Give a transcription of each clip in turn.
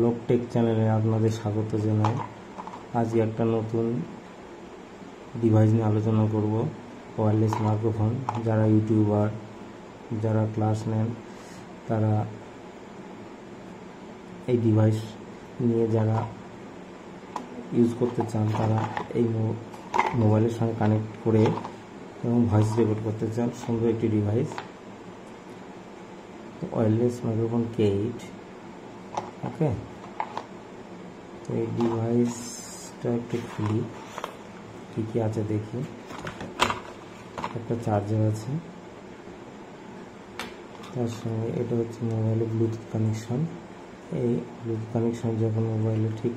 লোকটেক চ্যানেলে আপনাদের স্বাগত জানাই। আজকে একটা নতুন ডিভাইস নিয়ে আলোচনা করব, ওয়্যারলেস মাইক্রোফোন। যারা ইউটিউবার, যারা ক্লাস নেন, তারা এই ডিভাইস নিয়ে যারা ইউজ করতে চান, তারা এই মোবাইলের সঙ্গে কানেক্ট করে এবং ভয়েস রেকর্ড করতে চান। সুন্দর একটি ডিভাইস, ওয়্যারলেস মাইক্রোফোন K8। ওকে, তো এই ডিভাইসটা একটু খুলি, কী কী আছে দেখি। একটা চার্জার আছে, তার সঙ্গে এটা হচ্ছে মোবাইলে ব্লুটুথ কানেকশন। এই ব্লুটুথ কানেকশন যখন মোবাইলে ঠিক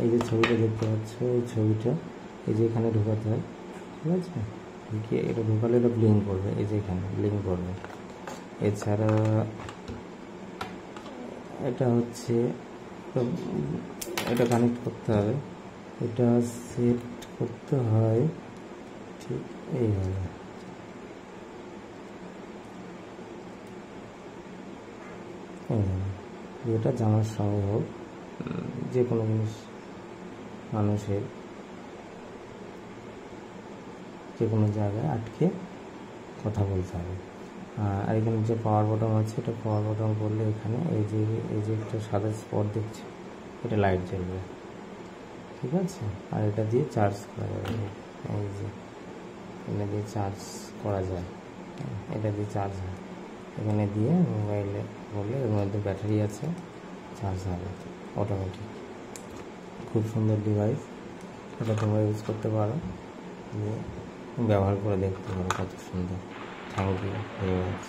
এই যে ছবিটা দেখতে পাচ্ছ, এই ছবিটা এই যে এখানে ঢোকাতে হয়, ঠিক আছে? ঢুকিয়ে এটা ঢোকালে এটা ব্লিঙ্ক করবে, এই যে এখানে ব্লিঙ্ক করবে। এছাড়া এটা হচ্ছে এটা কানেক্ট করতে হবে, এটা সেট করতে হয় ঠিক এইভাবে। যেটা জানার সঙ্গে হোক, যে কোনো জিনিস মানুষের যে কোনো জায়গায় আটকে কথা বলতে হবে। আর এখানে যে পাওয়ার বাটন আছে, এটা পাওয়ার বাটন করলে এখানে এই যে একটা সাদা স্পট দেখছি, এটা লাইট জ্বলবে, ঠিক আছে? আর এটা দিয়ে চার্জ করা যাবে, এই যে এটা দিয়ে চার্জ করা যায়, এটা দিয়ে চার্জ হয়। এখানে দিয়ে মোবাইলে বললে এর মধ্যে ব্যাটারি আছে, চার্জ হবে অটোমেটিক। খুব সুন্দর ডিভাইস, এটা তোমরা ইউজ করতে পারো, ব্যবহার করে দেখতে পারো কত সুন্দর। Thank you very much.